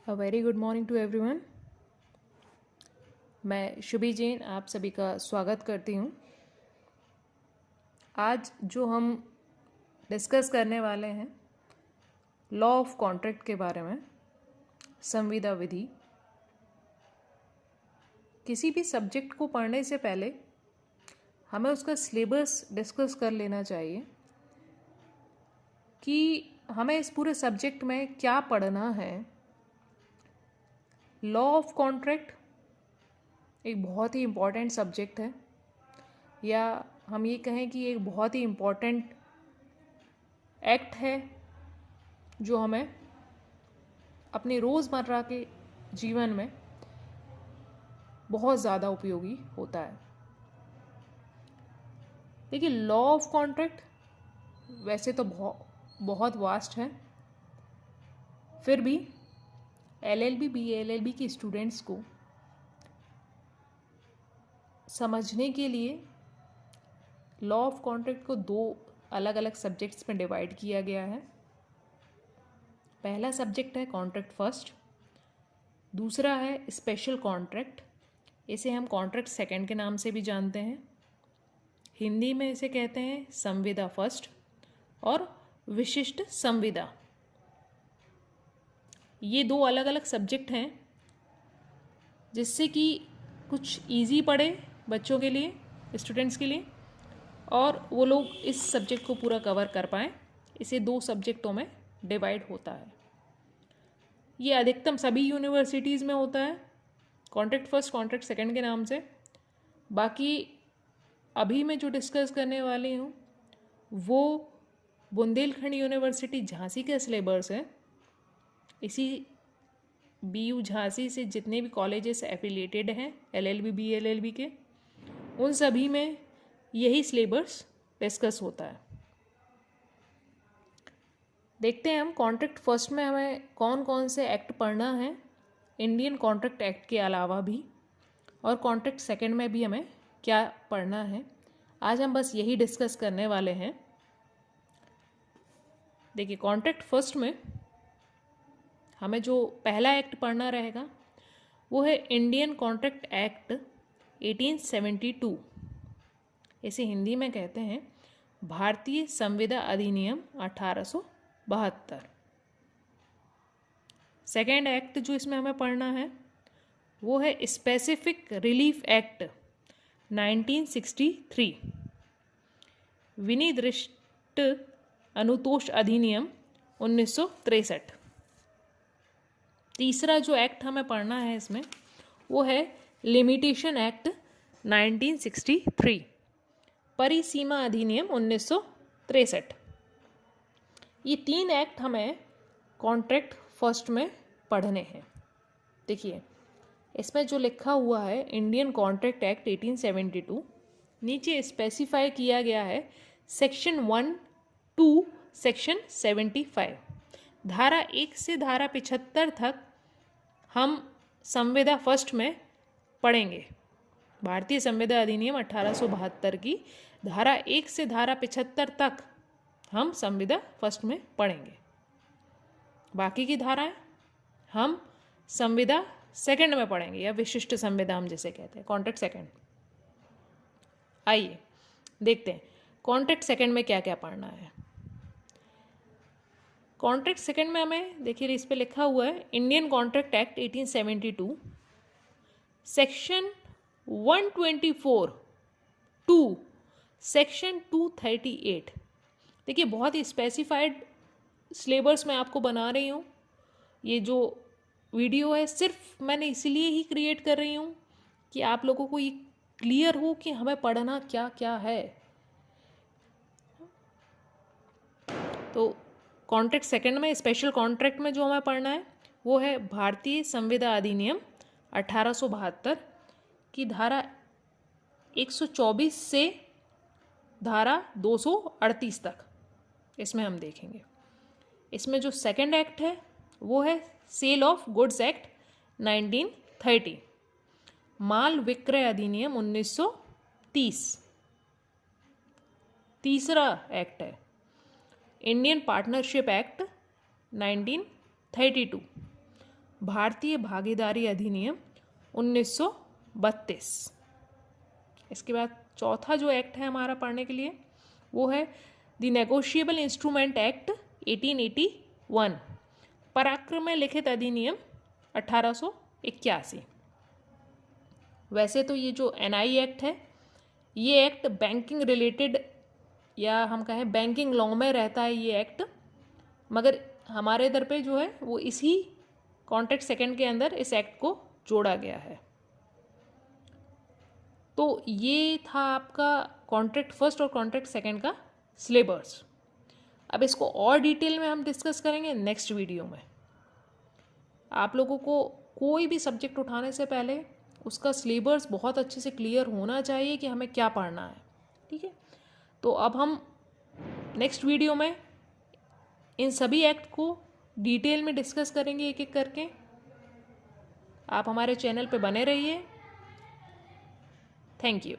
A very good morning to everyone. मैं शुभी जैन आप सभी का स्वागत करती हूँ। आज जो हम डिस्कस करने वाले हैं लॉ ऑफ कॉन्ट्रैक्ट के बारे में, संविदा विधि। किसी भी सब्जेक्ट को पढ़ने से पहले हमें उसका सिलेबस डिस्कस कर लेना चाहिए कि हमें इस पूरे सब्जेक्ट में क्या पढ़ना है। लॉ ऑफ कॉन्ट्रैक्ट एक बहुत ही इम्पॉर्टेंट सब्जेक्ट है, या हम ये कहें कि एक बहुत ही इम्पॉर्टेंट एक्ट है जो हमें अपने रोज़मर्रा के जीवन में बहुत ज़्यादा उपयोगी होता है। देखिए, लॉ ऑफ कॉन्ट्रैक्ट वैसे तो बहुत वास्ट है, फिर भी एलएलबी बीएलएलबी के स्टूडेंट्स को समझने के लिए लॉ ऑफ कॉन्ट्रैक्ट को दो अलग अलग सब्जेक्ट्स में डिवाइड किया गया है। पहला सब्जेक्ट है कॉन्ट्रैक्ट फर्स्ट, दूसरा है स्पेशल कॉन्ट्रैक्ट। इसे हम कॉन्ट्रैक्ट सेकंड के नाम से भी जानते हैं। हिंदी में इसे कहते हैं संविदा फर्स्ट और विशिष्ट संविदा। ये दो अलग अलग सब्जेक्ट हैं जिससे कि कुछ इजी पड़े बच्चों के लिए, स्टूडेंट्स के लिए, और वो लोग इस सब्जेक्ट को पूरा कवर कर पाएँ। इसे दो सब्जेक्टों में डिवाइड होता है। ये अधिकतम सभी यूनिवर्सिटीज़ में होता है, कॉन्ट्रैक्ट फर्स्ट कॉन्ट्रैक्ट सेकंड के नाम से। बाकी अभी मैं जो डिस्कस करने वाली हूँ वो बुंदेलखंड यूनिवर्सिटी झांसी का सिलेबस है। इसी बीयू झांसी से जितने भी कॉलेजेस एफिलिएटेड हैं एलएलबी बीएलएलबी के, उन सभी में यही सिलेबस डिस्कस होता है। देखते हैं हम कॉन्ट्रैक्ट फर्स्ट में हमें कौन कौन से एक्ट पढ़ना है, इंडियन कॉन्ट्रैक्ट एक्ट के अलावा भी, और कॉन्ट्रैक्ट सेकंड में भी हमें क्या पढ़ना है। आज हम बस यही डिस्कस करने वाले हैं। देखिए, कॉन्ट्रैक्ट फर्स्ट में हमें जो पहला एक्ट पढ़ना रहेगा वो है इंडियन कॉन्ट्रैक्ट एक्ट 1872। इसे हिंदी में कहते हैं भारतीय संविदा अधिनियम 1872। सेकेंड एक्ट जो इसमें हमें पढ़ना है वो है स्पेसिफिक रिलीफ एक्ट 1963, विनिर्दिष्ट अनुतोष अधिनियम 1963। तीसरा जो एक्ट हमें पढ़ना है इसमें वो है लिमिटेशन एक्ट 1963, परिसीमा अधिनियम 1963। ये तीन एक्ट हमें कॉन्ट्रैक्ट फर्स्ट में पढ़ने हैं। देखिए, इसमें जो लिखा हुआ है इंडियन कॉन्ट्रैक्ट एक्ट 1872, नीचे स्पेसिफाई किया गया है सेक्शन 1 टू सेक्शन 75। धारा 1 से धारा 75 तक हम संविदा फर्स्ट में पढ़ेंगे। भारतीय संविदा अधिनियम 1872 की धारा 1 से धारा 75 तक हम संविदा फर्स्ट में पढ़ेंगे। बाकी की धाराएं हम संविदा सेकंड में पढ़ेंगे, या विशिष्ट संविदा हम जिसे कहते हैं, कॉन्ट्रैक्ट सेकंड। आइए देखते हैं कॉन्ट्रैक्ट सेकंड में क्या क्या पढ़ना है। कॉन्ट्रैक्ट सेकंड में हमें, देखिए इस पे लिखा हुआ है Indian contract act 1872, section 124 to section 238। देखिए, बहुत ही स्पेसिफाइड सिलेबस मैं आपको बना रही हूँ। ये जो वीडियो है सिर्फ मैंने इसलिए ही क्रिएट कर रही हूँ कि आप लोगों को ये क्लियर हो कि हमें पढ़ना क्या क्या है। तो कॉन्ट्रैक्ट सेकंड में, स्पेशल कॉन्ट्रैक्ट में जो हमें पढ़ना है वो है भारतीय संविदा अधिनियम 1872 की धारा 124 से धारा 238 तक। इसमें हम देखेंगे। इसमें जो सेकंड एक्ट है वो है सेल ऑफ गुड्स एक्ट 1930, माल विक्रय अधिनियम 1930। तीसरा एक्ट है इंडियन पार्टनरशिप एक्ट 1932, भारतीय भागीदारी अधिनियम 1932। इसके बाद चौथा जो एक्ट है हमारा पढ़ने के लिए वो है द नेगोशिएबल इंस्ट्रूमेंट एक्ट 1881, पराक्रम में लिखित अधिनियम 1881। वैसे तो ये जो एनआई एक्ट है ये एक्ट बैंकिंग रिलेटेड या हम कहें बैंकिंग लॉ में रहता है ये एक्ट, मगर हमारे इधर पे जो है वो इसी कॉन्ट्रैक्ट सेकंड के अंदर इस एक्ट को जोड़ा गया है। तो ये था आपका कॉन्ट्रैक्ट फर्स्ट और कॉन्ट्रैक्ट सेकंड का सिलेबस। अब इसको और डिटेल में हम डिस्कस करेंगे नेक्स्ट वीडियो में। आप लोगों को कोई भी सब्जेक्ट उठाने से पहले उसका सिलेबस बहुत अच्छे से क्लियर होना चाहिए कि हमें क्या पढ़ना है, ठीक है। तो अब हम नेक्स्ट वीडियो में इन सभी एक्ट को डिटेल में डिस्कस करेंगे एक एक करके। आप हमारे चैनल पे बने रहिए। Thank you.